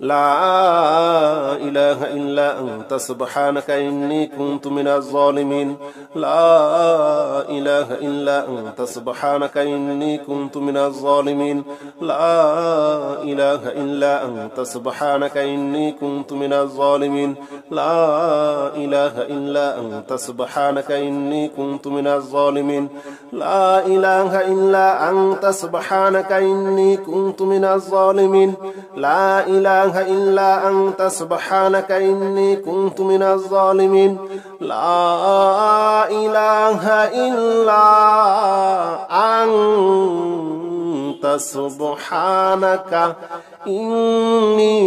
لا إله إلا أنت سبحانك إني كنت من الظالمين لا إله إلا أنت سبحانك إني كنت من الظالمين لا إله إلا أنت سبحانك إني كنت من الظالمين لا إله إلا أنت سبحانك إني كنت من الظالمين لا إله إلا أنت سبحانك إني كنت من الظالمين لا إله إلا أنت سبحانك إني كنت من الظالمين لا إله إلا أنت سبحانك إني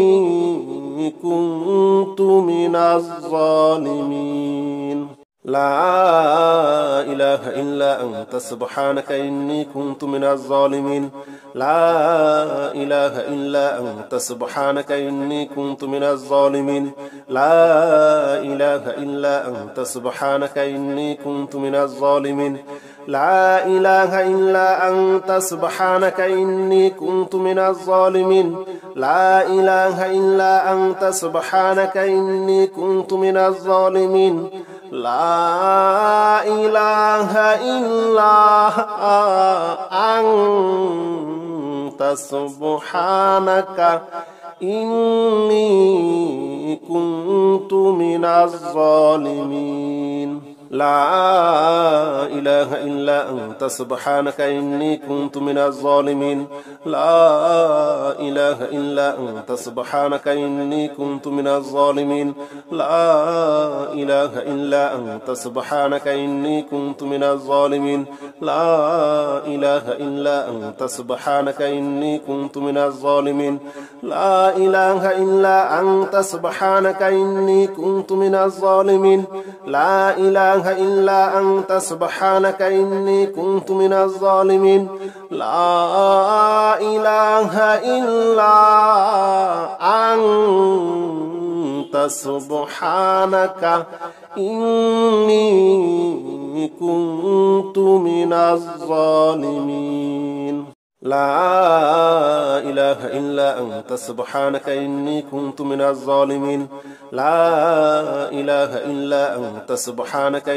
كنت من الظالمين لا إله إلا أنت سبحانك إني كنت من الظالمين لا إله إلا أنت سبحانك إني كنت من الظالمين لا إله إلا أنت سبحانك إني كنت من الظالمين لا إله إلا أنت سبحانك إني كنت من الظالمين لا إله إلا أنت سبحانك إني كنت من الظالمين لا إله إلا أنت سبحانك إني كنت من الظالمين لا إله إلا أنت سبحانك إني كنت من الظالمين لا إله إلا أنت سبحانك إني كنت من الظالمين لا إله إلا أنت سبحانك إني كنت من الظالمين لا إله إلا أنت سبحانك إني كنت من الظالمين لا إله إلا أنت سبحانك إني كنت من الظالمين لا إله إلا أنت سبحانك إني كنت من الظالمين لا إله إلا أنت سبحانك إني كنت من الظالمين لا إله إلا أنت سبحانك إني كنت من الظالمين لا إله إلا أنت سبحانك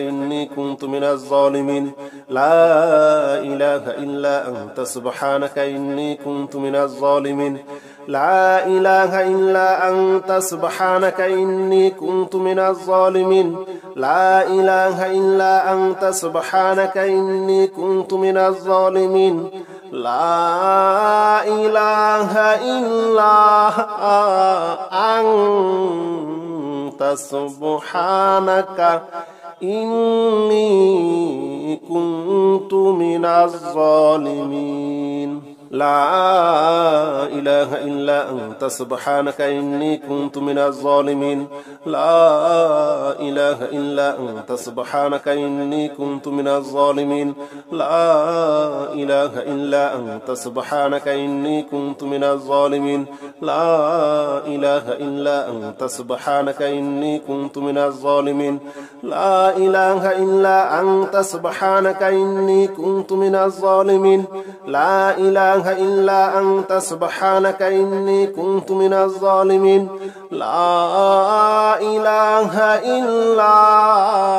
إني كنت من الظالمين لا إله إلا أنت سبحانك إني كنت من الظالمين لا إله إلا أنت سبحانك إني كنت من الظالمين لا إله إلا أنت سبحانك إني كنت من الظالمين لا إله إلا أنت سبحانك إني كنت من الظالمين لا إله إلا أنت سبحانك إني كنت من الظالمين لا إله إلا أنت سبحانك إني كنت من الظالمين لا إله إلا أنت سبحانك إني كنت من الظالمين لا إله إلا أنت سبحانك إني كنت من الظالمين لا إله إلا أنت سبحانك إني كنت من الظالمين لا إله إلا أنت سبحانك إني كنت من الظالمين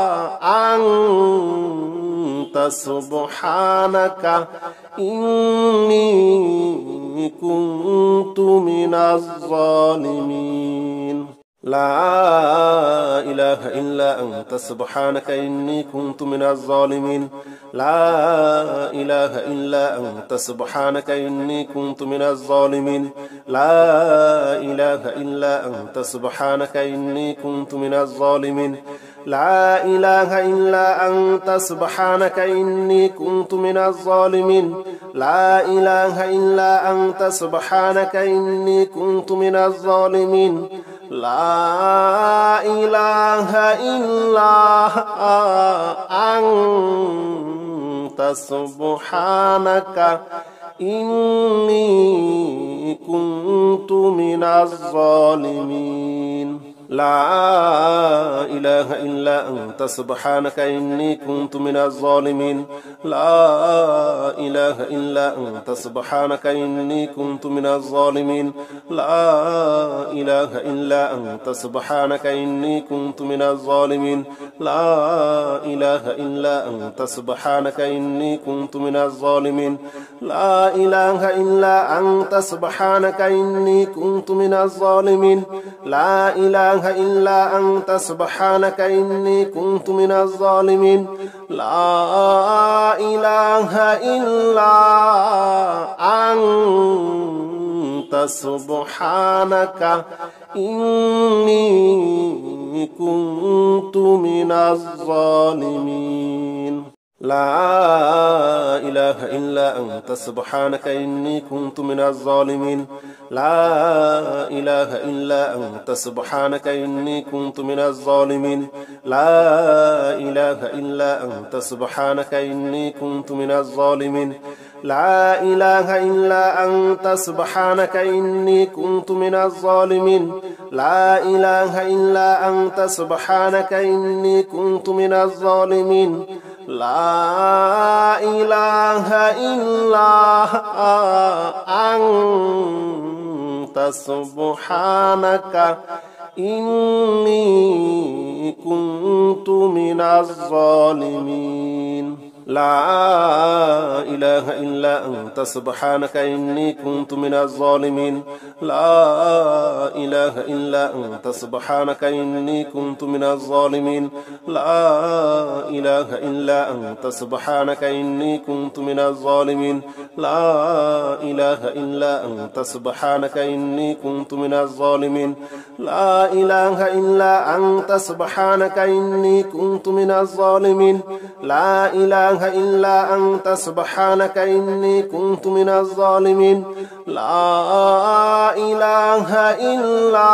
لا إله إلا أنت سبحانك إني كنت من الظالمين لا إله إلا أنت سبحانك إني كنت من الظالمين لا إله إلا أنت سبحانك إني كنت من الظالمين لا إله إلا أنت سبحانك إني كنت من الظالمين لا إله إلا أنت سبحانك إني كنت من الظالمين لا إله إلا أنت سبحانك إني كنت من الظالمين لا إله إلا أنت سبحانك إني كنت من الظالمين. لا إله إلا أنت سبحانك إني كنت من الظالمين لا إله إلا أنت سبحانك إني كنت من الظالمين لا إله إلا أنت سبحانك إني كنت من الظالمين لا إله إلا أنت سبحانك إني كنت من الظالمين لا إله إلا أنت سبحانك إني كنت من الظالمين لا إله إلا أنت سبحانك إني كنت من الظالمين لا إله إلا أنت سبحانك إني كنت من الظالمين لا إله إلا أنت سبحانك إني كنت من الظالمين لا إله إلا أنت سبحانك إني كنت من الظالمين لا إله إلا أنت سبحانك إني كنت من الظالمين لا إله إلا أنت سبحانك إني كنت من الظالمين لا إله إلا أنت سبحانك إني كنت من الظالمين لا إله إلا أنت سبحانك إني كنت من الظالمين لا إله إلا أنت سبحانك إني كنت من الظالمين لا إله إلا أنت سبحانك إني كنت من الظالمين لا إله إلا أنت سبحانك إني كنت من الظالمين لا إله إلا أنت سبحانك إني كنت من الظالمين لا إله إلا أنت سبحانك إني كنت من الظالمين لا إله إلا أنت سبحانك إني كنت من الظالمين لا إله إلا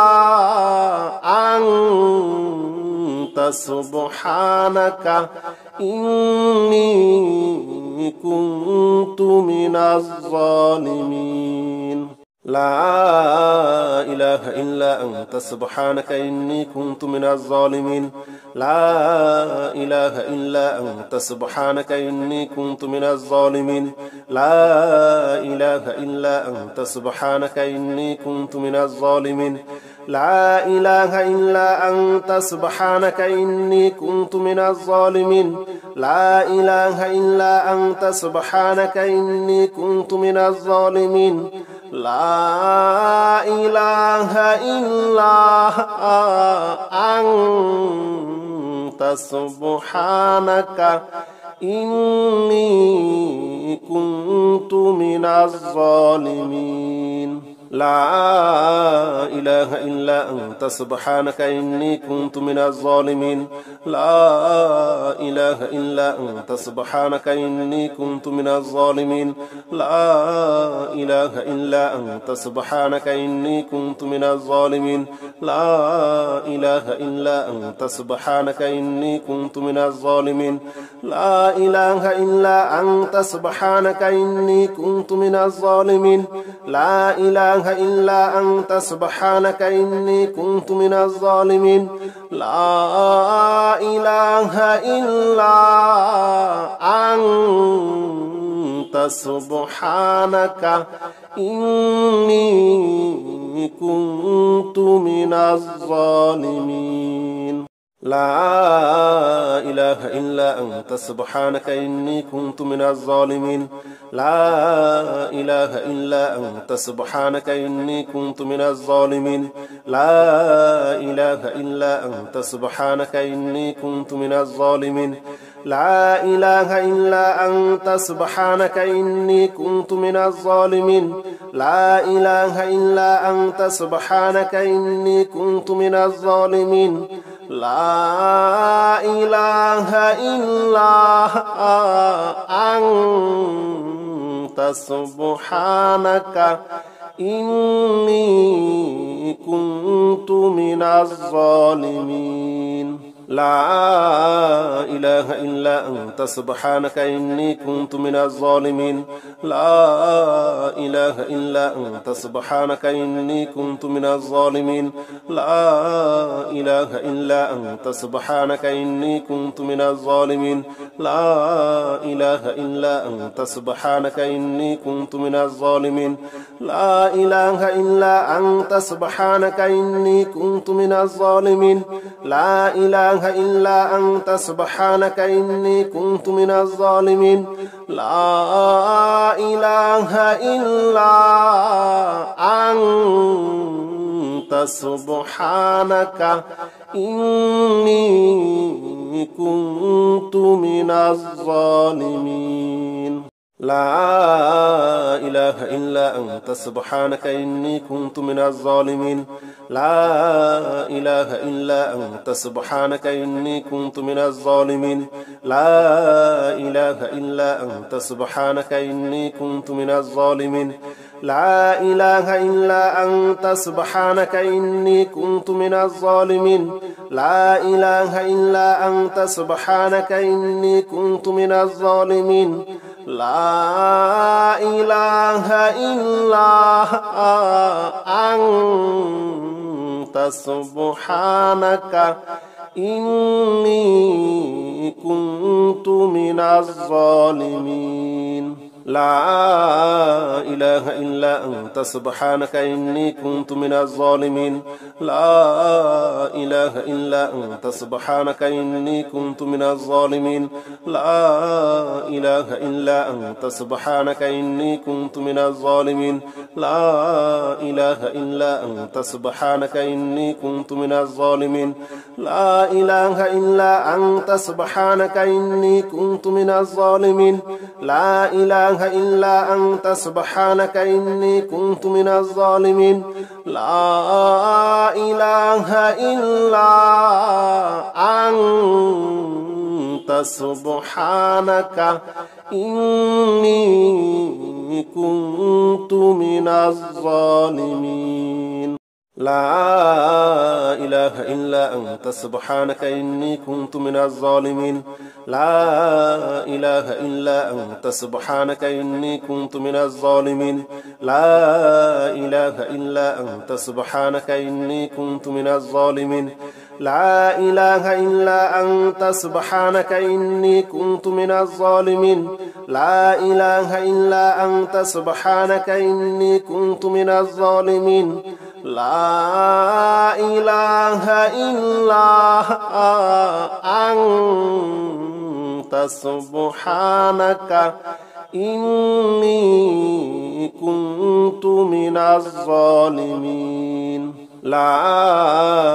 أنت سبحانك إني كنت من الظالمين لا إله إلا أنت سبحانك إني كنت من الظالمين لا إله إلا أنت سبحانك إني كنت من الظالمين لا إله إلا أنت سبحانك إني كنت من الظالمين لا إله إلا أنت سبحانك إني كنت من الظالمين لا إله إلا أنت سبحانك إني كنت من الظالمين لا إله إلا أنت سبحانك إني كنت من الظالمين لا إله إلا أنت سبحانك إني كنت من الظالمين لا إله إلا أنت سبحانك إني كنت من الظالمين لا إله إلا أنت سبحانك إني كنت من الظالمين لا إله إلا أنت سبحانك إني كنت من الظالمين لا إله إلا أنت سبحانك إني كنت من الظالمين لا إله إلا أنت سبحانك إني كنت من الظالمين لا إله إلا أنت سبحانك إني كنت من الظالمين لا إله إلا أنت سبحانك إني كنت من الظالمين لا إله إلا أنت سبحانك إني كنت من الظالمين لا إله إلا أنت سبحانك إني كنت من الظالمين لا إله إلا أنت سبحانك إني كنت من الظالمين لا إله إلا أنت سبحانك إني كنت من الظالمين لا إله إلا أنت سبحانك إني كنت من الظالمين. لا إله إلا أنت سبحانك إني كنت من الظالمين لا إله إلا أنت سبحانك إني كنت من الظالمين لا إله إلا أنت سبحانك إني كنت من الظالمين لا إله إلا أنت سبحانك إني كنت من الظالمين لا إله إلا أنت سبحانك إني كنت من الظالمين لا إله إلا أنت سبحانك إني كنت من الظالمين لا إله إلا أنت سبحانك إني كنت من الظالمين لا إله إلا أنت سبحانك إني كنت من الظالمين لا إله إلا أنت سبحانك إني كنت من الظالمين لا إله إلا أنت سبحانك إني كنت من الظالمين لا إله إلا أنت سبحانك إني كنت من الظالمين لا إله إلا أنت سبحانك إني كنت من الظالمين لا إله إلا أنت سبحانك إني كنت من الظالمين لا إله إلا أنت سبحانك إني كنت من الظالمين لا إله إلا أنت سبحانك إني كنت من الظالمين لا إله إلا أنت سبحانك إني كنت من الظالمين لا إله إلا أنت سبحانك إني كنت من الظالمين لا إله إلا أنت سبحانك إني كنت من الظالمين لا إله إلا أنت سبحانك إني كنت من الظالمين لا إله إلا أنت سبحانك إني كنت من الظالمين لا إله إلا أنت سبحانك إني كنت من الظالمين لا إله إلا أنت سبحانك إني كنت من الظالمين لا إله إلا أنت سبحانك إني كنت من الظالمين لا إله إلا أنت سبحانك إني كنت من الظالمين لا إله إلا أنت سبحانك إني كنت من الظالمين لا إله إلا أنت سبحانك إني كنت من الظالمين لا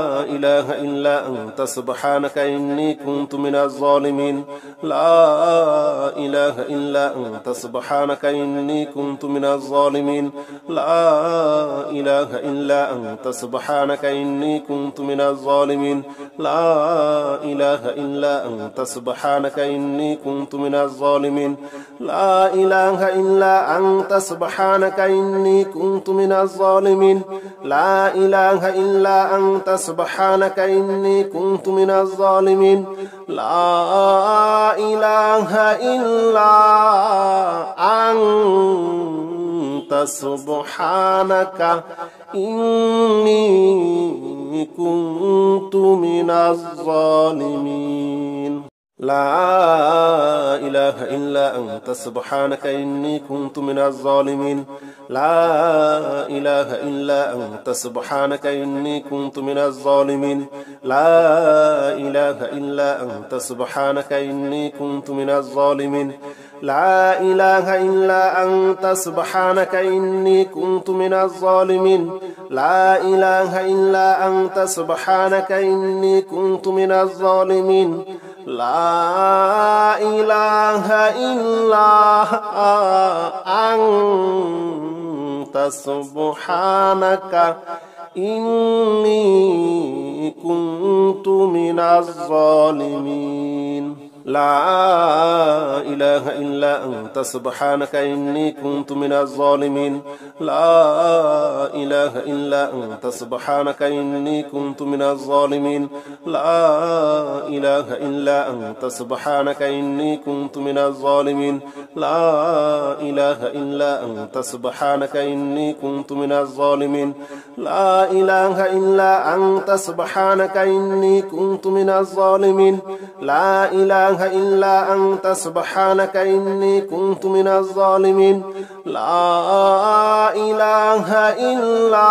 إله إلا أنت سبحانك إني كنت من الظالمين لا إله إلا أنت سبحانك إني كنت من الظالمين لا إله إلا أنت سبحانك إني كنت من الظالمين لا إله إلا أنت سبحانك إني كنت من الظالمين لا إله إلا أنت سبحانك إني كنت من الظالمين لا إله إلا أنت سبحانك إني كنت من الظالمين لا إله إلا أنت سبحانك إني كنت من الظالمين لا إله إلا أنت سبحانك إني كنت من الظالمين لا إله إلا أنت سبحانك إني كنت من الظالمين لا إله إلا أنت سبحانك إني كنت من الظالمين لا إله إلا أنت سبحانك إني كنت من الظالمين لا إله إلا أنت سبحانك إني كنت من الظالمين لا إله إلا أنت سبحانك إني كنت من الظالمين لا إله إلا أنت سبحانك إني كنت من الظالمين لا إله إلا أنت سبحانك إني كنت من الظالمين لا إله إلا أنت سبحانك إني كنت من الظالمين لا إله إلا أنت سبحانك إني كنت من الظالمين لا إله إلا أنت سبحانك إني كنت من الظالمين لا إله إلا أنت سبحانك إني كنت من الظالمين لا إله إلا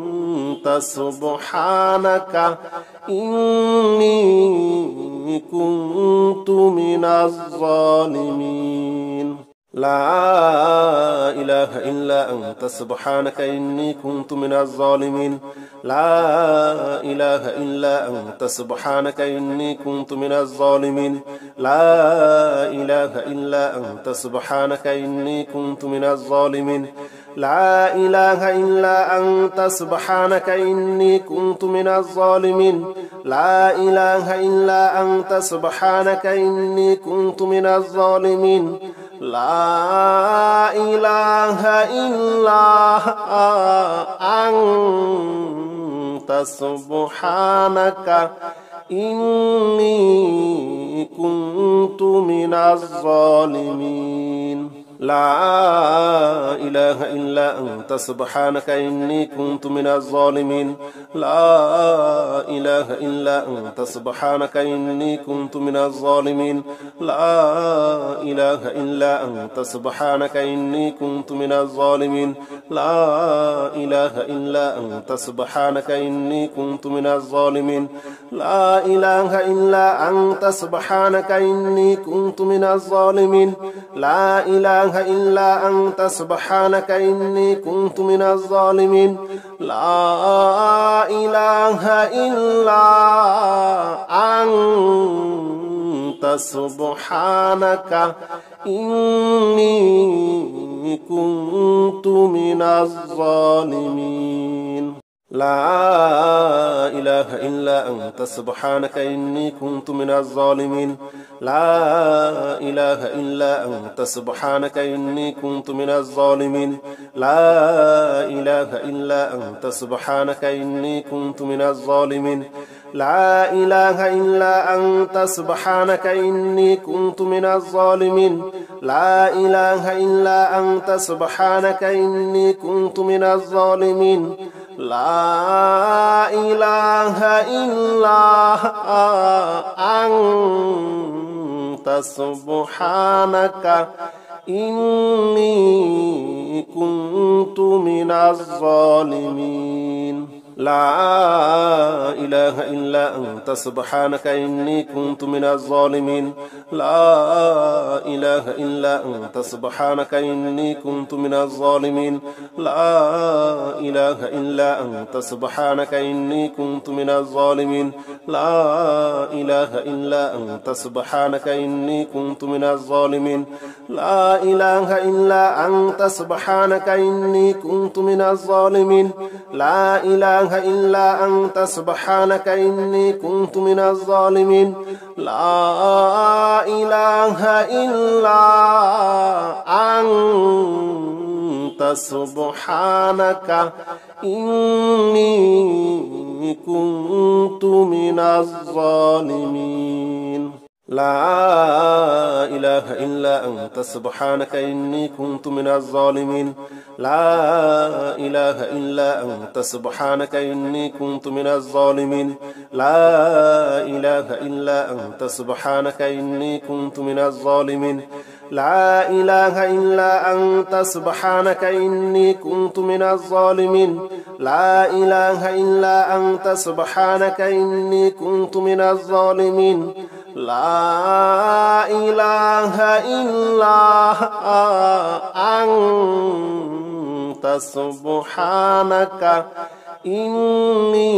أنت سبحانك إني كنت من الظالمين لا إله إلا أنت سبحانك إني كنت من الظالمين لا إله إلا أنت سبحانك إني كنت من الظالمين لا إله إلا أنت سبحانك إني كنت من الظالمين لا إله إلا أنت سبحانك إني كنت من الظالمين لا إله إلا أنت سبحانك إني كنت من الظالمين لا إله إلا أنت سبحانك إني كنت من الظالمين لا إله إلا أنت سبحانك إني كنت من الظالمين لا إله إلا أنت سبحانك إني كنت من الظالمين لا إله إلا أنت سبحانك إني كنت من الظالمين لا إله إلا أنت سبحانك إني كنت من الظالمين لا إله إلا أنت سبحانك إني كنت من الظالمين لا إله إلا أنت سبحانك إني كنت من الظالمين لا إله إلا أنت سبحانك إني كنت من الظالمين لا إله إلا أنت سبحانك إني كنت من الظالمين لا إله إلا أنت سبحانك إني كنت من الظالمين لا إله إلا أنت سبحانك إني كنت من الظالمين لا إله إلا أنت سبحانك إني كنت من الظالمين لا إله إلا أنت سبحانك إني كنت من الظالمين لا إله إلا أنت سبحانك إني كنت من الظالمين لا إله إلا أنت سبحانك إني كنت من الظالمين لا إله إلا أنت سبحانك إني كنت من الظالمين لا إله إلا أنت سبحانك إني كنت من الظالمين لا إله إلا أنت سبحانك إني كنت من الظالمين لا إله إلا أنت سبحانك إني كنت من الظالمين لا إله إلا أنت سبحانك إني كنت من الظالمين لا إله إلا أنت سبحانك إني كنت من الظالمين لا إله إلا أنت سبحانك إني كنت من الظالمين لا إله إلا أنت سبحانك إني كنت من الظالمين لا إله إلا أنت سبحانك إني كنت من الظالمين لا إله إلا أنت سبحانك إني كنت من الظالمين لا إله إلا أنت سبحانك إني كنت من الظالمين لا إله إلا أنت سبحانك إني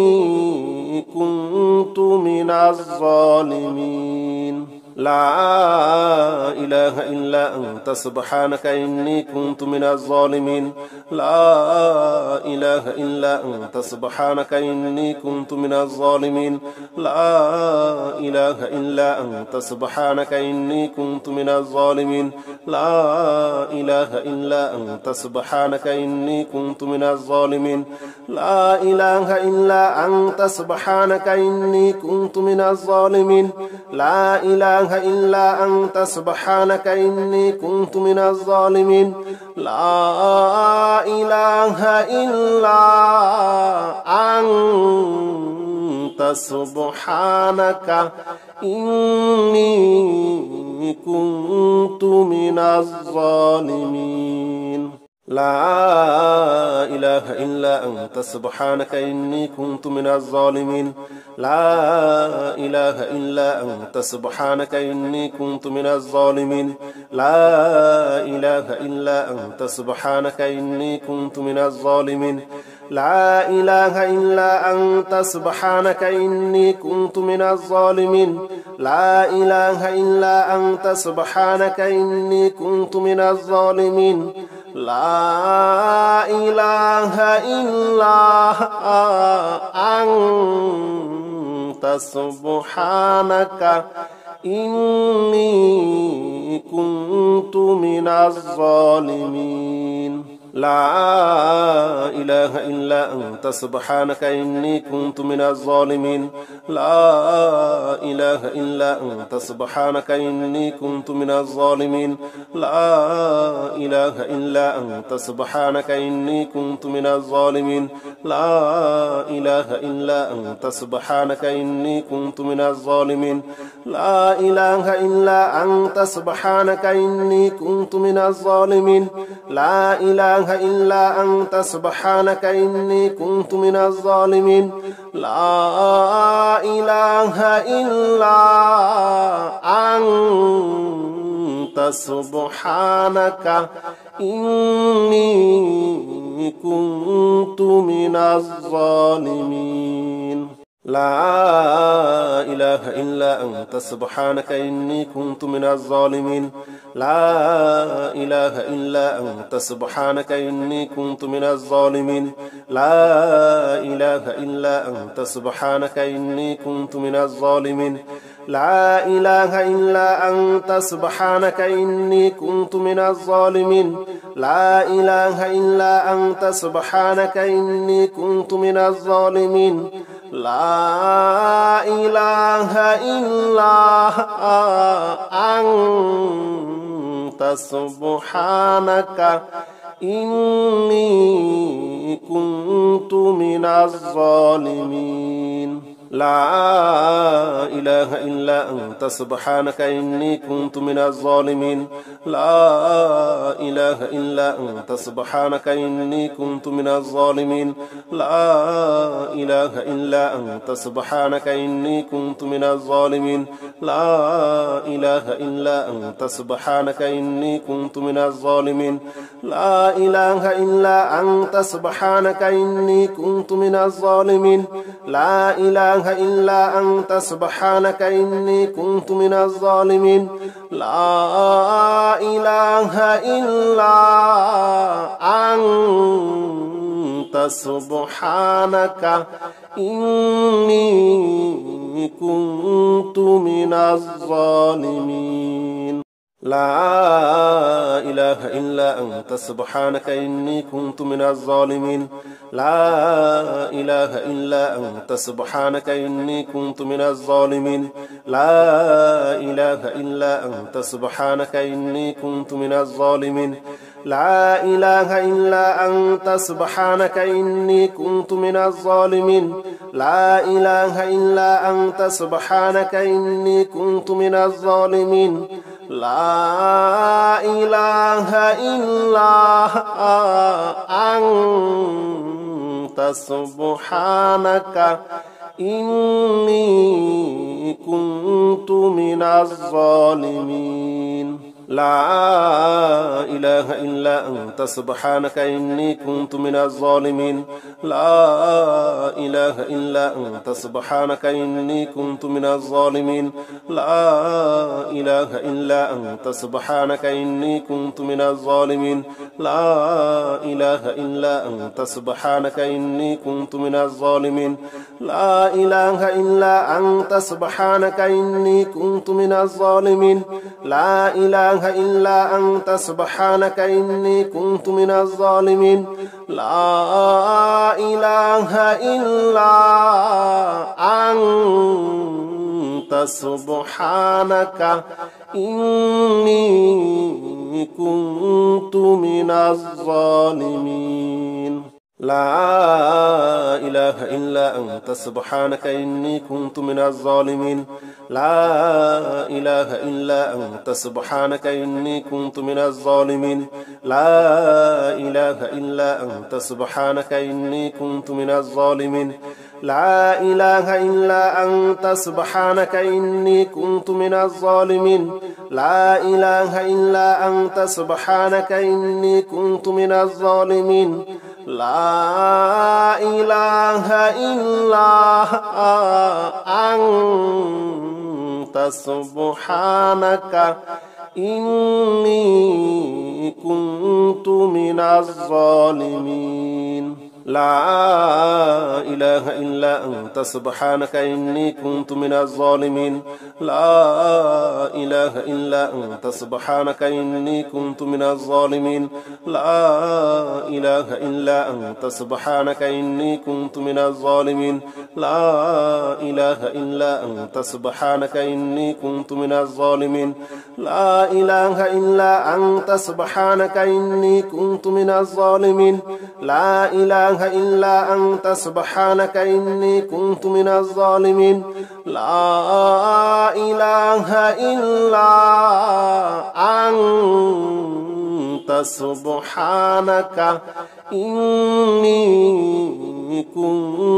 كنت من الظالمين لا إله إلا أنت سبحانك إني كنت من الظالمين لا إله إلا أنت سبحانك إني كنت من الظالمين لا إله إلا أنت سبحانك إني كنت من الظالمين لا إله إلا أنت سبحانك إني كنت من الظالمين لا إله إلا أنت سبحانك إني كنت من الظالمين لا إله إلا أنت سبحانك إني كنت من الظالمين لا إله إلا أنت سبحانك إني كنت من الظالمين لا إله إلا أنت سبحانك إني كنت من الظالمين لا إله إلا أنت سبحانك إني كنت من الظالمين لا إله إلا أنت سبحانك إني كنت من الظالمين لا إله إلا أنت سبحانك إني كنت من الظالمين لا إله إلا أنت سبحانك إني كنت من الظالمين لا إله إلا أنت سبحانك إني كنت من الظالمين لا إله إلا أنت سبحانك إني كنت من الظالمين لا إله إلا أنت سبحانك إني كنت من الظالمين لا إله إلا أنت سبحانك إني كنت من الظالمين لا إله إلا أنت سبحانك إني كنت من الظالمين لا إله إلا أنت سبحانك إني كنت من الظالمين لا إله إلا أنت سبحانك إني كنت من الظالمين لا إله إلا أنت سبحانك إني كنت من الظالمين لا إله إلا أنت سبحانك إني كنت من الظالمين لا إله إلا أنت سبحانك إني كنت من الظالمين لا إله إلا أنت سبحانك إني كنت من الظالمين لا إله إلا أنت سبحانك إني كنت من الظالمين لا إله إلا أنت سبحانك إني كنت من الظالمين لا إله إلا أنت سبحانك إني كنت من الظالمين لا إله إلا أنت سبحانك إني كنت من الظالمين لا إله إلا أنت سبحانك إني كنت من الظالمين لا إله إلا أنت سبحانك إني كنت من الظالمين لا إله إلا أنت سبحانك إني كنت من الظالمين لا إله إلا أنت سبحانك إني كنت من الظالمين لا إله إلا أنت سبحانك إني كنت من الظالمين لا إله إلا أنت سبحانك إني كنت من الظالمين لا إله إلا أنت سبحانك إني كنت من الظالمين لا إله إلا أنت سبحانك إني كنت من الظالمين لا إله إلا أنت سبحانك إني كنت من الظالمين لا إله إلا أنت سبحانك إني كنت من الظالمين لا إله إلا أنت سبحانك إني كنت من الظالمين لا إله إلا أنت سبحانك إني كنت من الظالمين لا إله إلا أنت سبحانك إني كنت من الظالمين لا إله إلا أنت سبحانك إني كنت من الظالمين لا إله إلا أنت سبحانك إني كنت من الظالمين لا إله إلا أنت سبحانك إني كنت من الظالمين لا إله إلا أنت سبحانك إني كنت من الظالمين لا إله إلا أنت سبحانك إني كنت من الظالمين لا إله إلا أنت سبحانك إني كنت من الظالمين لا إله إلا أنت سبحانك إني كنت من الظالمين لا إله إلا أنت سبحانك إني كنت من الظالمين لا إله إلا أنت سبحانك إني كنت من الظالمين لا إله إلا أنت سبحانك إني كنت من الظالمين لا إله إلا أنت سبحانك إني كنت من الظالمين لا إله إلا أنت سبحانك إني كنت من الظالمين لا إله إلا أنت سبحانك إني كنت من الظالمين لا إله إلا أنت سبحانك إني كنت من الظالمين لا إله إلا أنت سبحانك إني كنت من الظالمين لا إله إلا أنت سبحانك إني كنت من الظالمين لا إله إلا أنت سبحانك إني كنت من الظالمين لا إله إلا أنت سبحانك إني كنت من الظالمين لا إله إلا أنت سبحانك إني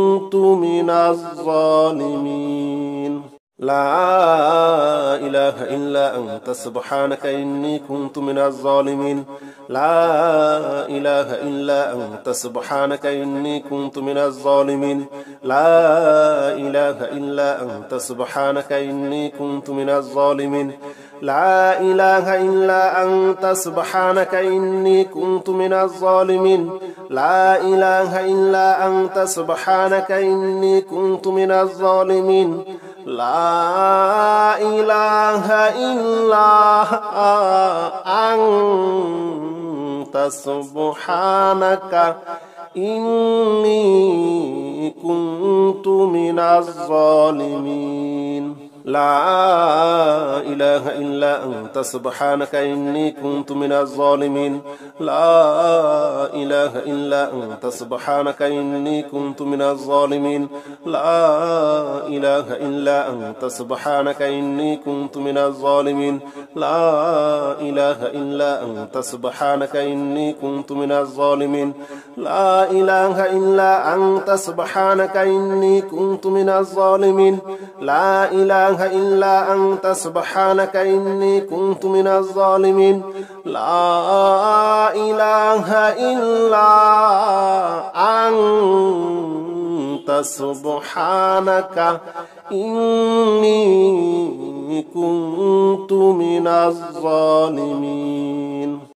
كنت من الظالمين لا إله إلا أنت سبحانك إني كنت من الظالمين لا إله إلا أنت سبحانك إني كنت من الظالمين لا إله إلا أنت سبحانك إني كنت من الظالمين لا إله إلا أنت سبحانك إني كنت من الظالمين لا إله إلا أنت سبحانك إني كنت من الظالمين لا إله إلا أنت سبحانك إني كنت من الظالمين لا إله إلا أنت سبحانك إني كنت من الظالمين لا إله إلا أنت سبحانك إني كنت من الظالمين لا إله إلا أنت سبحانك إني كنت من الظالمين لا إله إلا أنت سبحانك إني كنت من الظالمين لا إله إلا أنت سبحانك إني كنت من الظالمين لا إله إلا أنت سبحانك إني كنت من الظالمين لا إله إلا أنت سبحانك إني كنت من الظالمين.